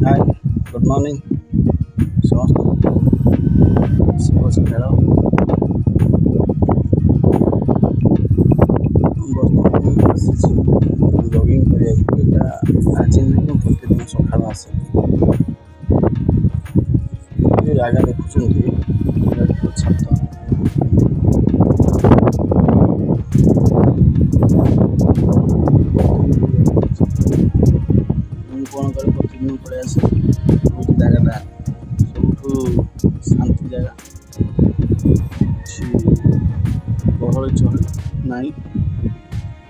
Hi good morning समस्त शुभ सकाळ बर्तमान आसी जॉगिंग करिया आज नहीं प्रतिदिन सकाळ आसे ये जगह देखुं छात कौन करे प्रतिदिन पड़े आसे जगटा सब शांति जगह गहल चल ना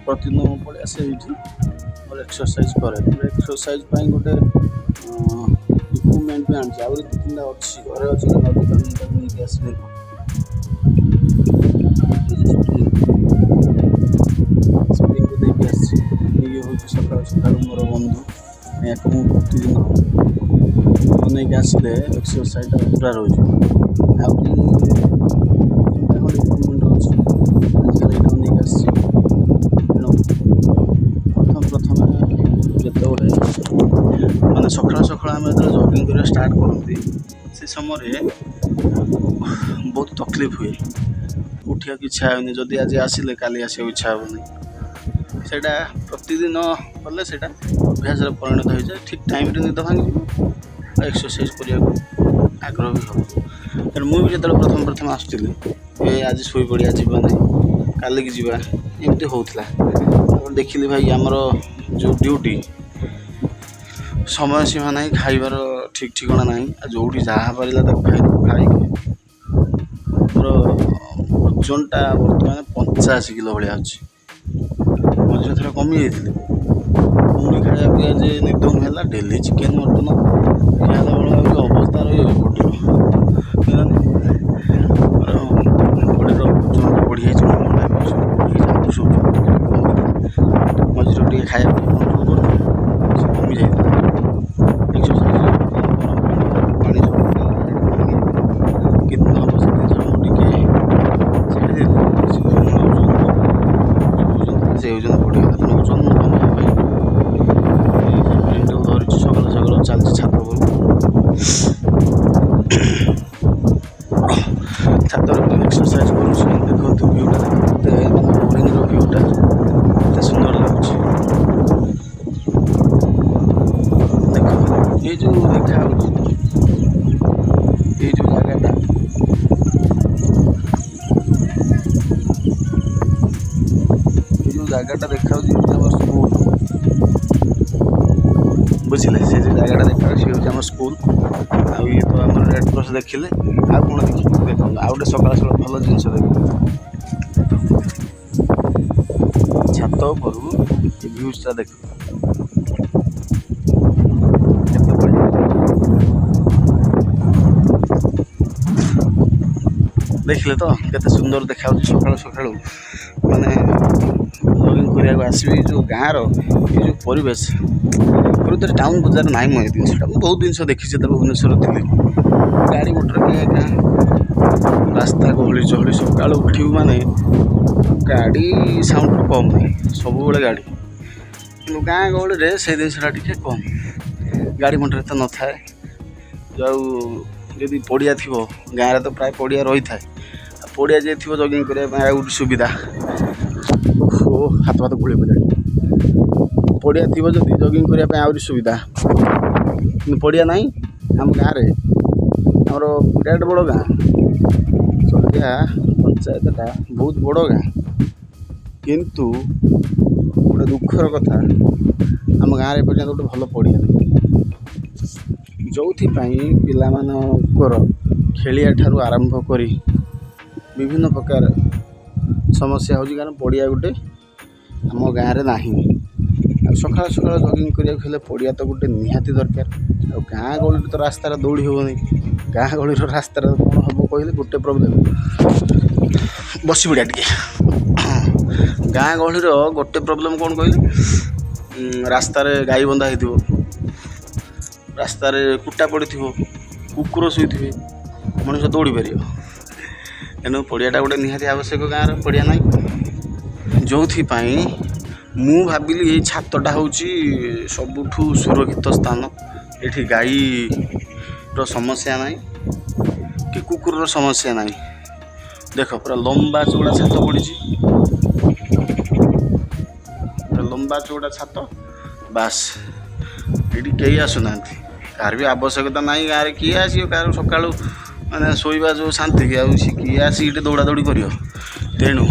प्रतिदिन पड़े आसे और एक्सरसाइज करे एक्सरसाइज गोटे इक्विपमेंट भी आनी आदि तीन अच्छी घरे अच्छी नदी नहीं आसने स्प्रिंग को देखिए ये हूँ सकाल सकाल मोर बंधु या प्रतिदिन नहीं आसले एक्सरसाइज पूरा रोज इक्विपमेंट अच्छी आजकल नहीं आस प्रथम जिते मैंने सकाल सकाल आम जो जॉगिंग करने स्टार्ट करती से समय बहुत तकलीफ हुए उठा इच्छा होनी जदि आज आसिले काली आसा इच्छा होनी सेटा प्रतिदिन कले से अभ्यास परिणत हो जाए ठीक टाइम निद भांगी एक्सरसाइज करने आग्रह भी हम तेणु मुझे जो प्रथम आसुली आज शोई पड़ा जाना काली की जावा एमती होता देखिली भाई आमर जो ड्यूटी समय सीमा ना खाइबार ठीक ठिकाना ना जो जहाँ पारा खाई मोर ओजनटा बर्तमान 85 किलो भाया अच्छी मझे थोड़ा कमी जाइए पुणी खाया पिया जे निद है डेली चिकेन मटन खाला बेला अवस्था रही बॉडीर ओजन बढ़ी मझे खाया कंट्रोल कर कमी जाए ओजन बढ़िया ओजन धरी सकाल सकाल चलती छात छात एक्सरसाइज कर देखो भ्यूटा बोरिंग भ्यूटा एत सुंदर लगुच देख ये जो देखा ये जो जगह जगटा देखा स्कूल बुझे से जगटा देखा सी हूँ स्कूल ये तो आम रेड क्रॉस देखिले आ कौन देखिए देखो आ गए सकाल सकाल भल जिन छात पर भ्यूजटा देख देखिले तो केते सुंदर देखा सकाल सकाल माने जॉगिंग करने आसबि जो गाँव ये जो परिवेश प्रकृत टाउन बजार ना मुझे जिनसा बहुत जिन देखी भुवनेश्वर थी गाड़ी मोटर क्या रास्ता गहली चहली सका उठू माने गाड़ी साउंड कम नहीं सब गाड़ी कि गाँ गहली से जिनसा टे कम गाड़ी मोटर तो न थाए जदि पड़िया थी गाँव तो प्राय पड़िया रही था पड़िया जे थी जॉगिंग करने गोटे सुविधा हाथ हाथ गोली पड़े पड़िया थी जब जॉगिंग करने आहरी सुविधा कि पड़िया ना आम गाँव आमर विराट बड़ गाँ चलिया पंचायतटा बहुत बड़ गाँ किंतु गोटे दुखर कथा आम गाँव पर्यटन गोटे भल पड़िया नहीं जो पिलामानकर खेलिया ठारू आरंभ करी विभिन्न प्रकार समस्या हो कारण पड़िया गोटे आम गाँव में ना सकाल सकाल जॉगिंग करने पड़िया तो गोटे निहाती दरकार आ गाँ गहली तो रास्तार दौड़ी हेनी गाँ गहली रास्तार कौन हम कहले गोटे प्रोब्लेम बस पड़ा टे गाँ गहली गोटे प्रोब्लेम कौन कहले रास्तार गाई बंधा हो रास्तार कुटा पड़ी कुकुर शुई मनुष्य दौड़ी पार तेणु पड़ियाटा गोटे निहाती आवश्यक गाँव पड़िया ना जो मु भाविली ये छातटा हूँ सबुठू सुरक्षित स्थान ଏଠି ଗାଈର ସମସ୍ୟା ନାହିଁ କି କୁକୁରର ସମସ୍ୟା ନାହିଁ। ଦେଖ ପୁରା ଲମ୍ବା ଚଉଡ଼ା ଛାତ ପଡ଼ିଛି, ପୁରା ଲମ୍ବା ଚଉଡ଼ା ଛାତ। ବାସ୍ ଏଠି କେହି ଆସୁନାହାନ୍ତି, କାହାର ବି ଆବଶ୍ୟକତା ନାହିଁ। ଗାଁରେ କିଏ ଆସିବ, କାହାର ସକାଳୁ ମାନେ ଶୋଇବା ଯେଉଁ ଶାନ୍ତି କି ଆଉ ସେ କିଏ ଆସିକି ଏଠି ଦୌଡ଼ାଦୌଡ଼ି କରିବ। ତେଣୁ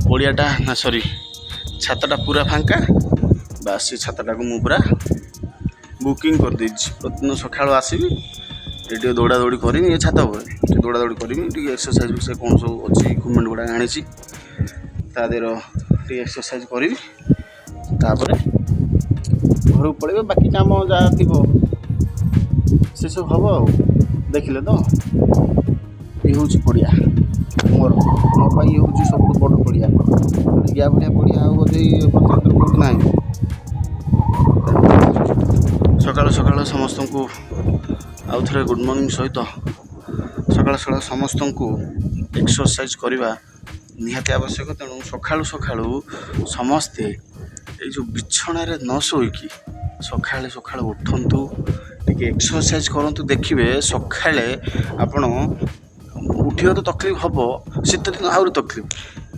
ପଡ଼ିଆଟା ନା ସରି ଛାତଟା ପୁରା ଫାଙ୍କା। ବାସ୍ ସେ ଛାତଟାକୁ ମୁଁ ପୁରା ବୁକିଂ କରିଦେଇଛି। ପ୍ରତିଦିନ ସକାଳୁ ଆସିବି, ଏଠି ଟିକେ ଦୌଡ଼ାଦୌଡ଼ି କରିବି। ଏ ଛାତ ଉପରେ ଟିକେ ଦୌଡ଼ାଦୌଡ଼ି କରିବି, ଟିକେ ଏକ୍ସରସାଇଜ୍ ସେ କ'ଣ ସବୁ ଅଛି ଇକ୍ୟୁପମେଣ୍ଟ ଗୁଡ଼ାକ ଆଣିଛି, ତା ଦେହର ଟିକେ ଏକ୍ସରସାଇଜ୍ କରିବି। ତାପରେ ଘରକୁ ପଳେଇବେ, ବାକି କାମ ଯାହା ଥିବ ସେସବୁ ହେବ ଆଉ। ଦେଖିଲେ ତ, ଇଏ ହେଉଛି ପଡ଼ିଆ ମୋ ପାଇଁ ଇଏ ହେଉଛି ସବୁଠୁ ବଡ଼ ପଡ଼ିଆ। ୟା ଭଳିଆ ପଡ଼ିଆ ଆଉ ବୋଧେ ପ୍ରକୃତରେ କେଉଁଠି ନାହିଁ। ସକାଳୁ ସକାଳୁ ସମସ୍ତଙ୍କୁ ଆଉ ଥରେ ଗୁଡ଼୍ ମର୍ଣ୍ଣିଂ ସହିତ ସକାଳୁ ସକାଳୁ ସମସ୍ତଙ୍କୁ ଏକ୍ସରସାଇଜ୍ କରିବା ନିହାତି ଆବଶ୍ୟକ। ତେଣୁ ସକାଳୁ ସକାଳୁ ସମସ୍ତେ ଏଇ ଯେଉଁ ବିଛଣାରେ ନ ଶୋଇକି ସକାଳୁ ଉଠନ୍ତୁ, ଟିକେ ଏକ୍ସରସାଇଜ୍ କରନ୍ତୁ। ଦେଖିବେ ସକାଳେ ଆପଣ ଉଠିବା ତ ତକଲିଫ ହେବ, ଶୀତଦିନ ଆହୁରି ତକଲିଫ।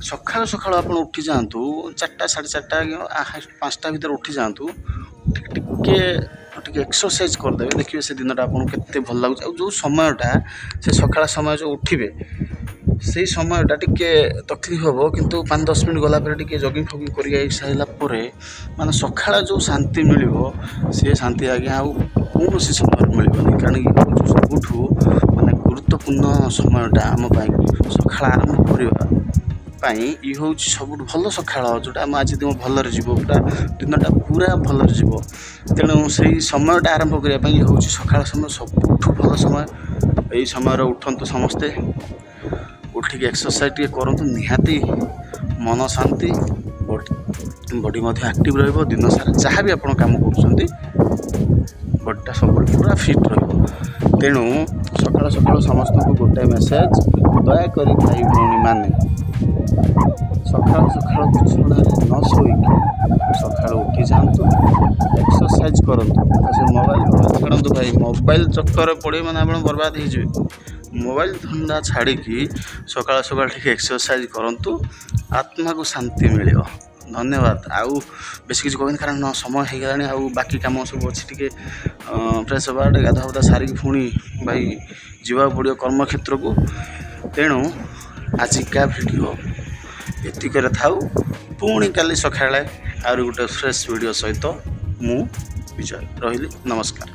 ସକାଳୁ ଆପଣ ଉଠି ଯାଆନ୍ତୁ, 4ଟା 4:30 5ଟା ଭିତରେ ଉଠି ଯାଆନ୍ତୁ, ଟିକେ ଏକ୍ସରସାଇଜ୍ କରିଦେବେ। ଦେଖିବେ ସେ ଦିନଟା ଆପଣଙ୍କୁ କେତେ ଭଲ ଲାଗୁଛି। ଆଉ ଯେଉଁ ସମୟଟା ସେ ସକାଳ ସମୟ ଯେଉଁ ଉଠିବେ ସେଇ ସମୟଟା ଟିକେ ତକଲିଫ ହେବ, କିନ୍ତୁ 5-10 ମିନିଟ୍ ଗଲା ପରେ ଟିକେ ଜଗିଙ୍ଗ ଫଗିଙ୍ଗ କରି ସାରିଲା ପରେ ମାନେ ସକାଳ ଯେଉଁ ଶାନ୍ତି ମିଳିବ, ସେ ଶାନ୍ତି ଆଜ୍ଞା ଆଉ କୌଣସି ସମୟରେ ମିଳିବନି। କାରଣ ଇଏ ହେଉଛି ସବୁଠୁ ମାନେ ଗୁରୁତ୍ୱପୂର୍ଣ୍ଣ ସମୟଟା ଆମ ପାଇଁ। ସକାଳ ଆରମ୍ଭ କରିବା ପାଇଁ ଇଏ ହେଉଛି ସବୁଠୁ ଭଲ ସକାଳ, ଯେଉଁଟା ଆମ ଆଜି ଦିନ ଭଲରେ ଯିବ, ପୁରା ଦିନଟା ପୁରା ଭଲରେ ଯିବ। ତେଣୁ ସେଇ ସମୟଟା ଆରମ୍ଭ କରିବା ପାଇଁ ଇଏ ହେଉଛି ସକାଳ ସମୟ ସବୁଠୁ ଭଲ ସମୟ। ଏଇ ସମୟରେ ଉଠନ୍ତୁ ସମସ୍ତେ, ଉଠିକି ଏକ୍ସରସାଇଜ୍ ଟିକେ କରନ୍ତୁ। ନିହାତି ମନ ଶାନ୍ତି, ବଡ଼ି ମଧ୍ୟ ଆକ୍ଟିଭ୍ ରହିବ। ଦିନ ସାରା ଯାହା ବି ଆପଣ କାମ କରୁଛନ୍ତି ବଡ଼ିଟା ସବୁବେଳେ ପୁରା ଫିଟ୍ ରହିବ। ତେଣୁ ସକାଳୁ ସମସ୍ତଙ୍କୁ ଗୋଟାଏ ମେସେଜ୍, ଦୟାକରି ଭାଇ ଭଉଣୀମାନେ ସକାଳୁ ବିଛଣାରେ ନ ଶୋଇକି ସକାଳୁ ଉଠି ଯାଆନ୍ତୁ, ଏକ୍ସରସାଇଜ୍ କରନ୍ତୁ। ସେ ମୋବାଇଲ୍ ଛାଡ଼ନ୍ତୁ ଭାଇ, ମୋବାଇଲ୍ ଚକ୍କରରେ ପଡ଼ିବେ ମାନେ ଆପଣ ବର୍ବାଦ ହେଇଯିବେ। ମୋବାଇଲ୍ ଧନ୍ଦା ଛାଡ଼ିକି ସକାଳୁ ଟିକେ ଏକ୍ସରସାଇଜ୍ କରନ୍ତୁ, ଆତ୍ମାକୁ ଶାନ୍ତି ମିଳିବ। ଧନ୍ୟବାଦ। ଆଉ ବେଶୀ କିଛି କହିନି, କାରଣ ସମୟ ହେଇଗଲାଣି। ଆଉ ବାକି କାମ ସବୁ ଅଛି, ଟିକେ ଫ୍ରେଶ୍ ହେବା, ଟିକେ ଗାଧୁଆ ସାରିକି ପୁଣି ଭାଇ ଯିବାକୁ ପଡ଼ିବ କର୍ମକ୍ଷେତ୍ରକୁ। ତେଣୁ ଆଜିକା ଭିଡ଼ିଓ ଏତିକରେ ଥାଉ। ପୁଣି କାଲି ସକାଳେ ଆହୁରି ଗୋଟେ ଫ୍ରେଶ୍ ଭିଡ଼ିଓ ସହିତ ମୁଁ ବିଜୟ ରହିଲି। ନମସ୍କାର।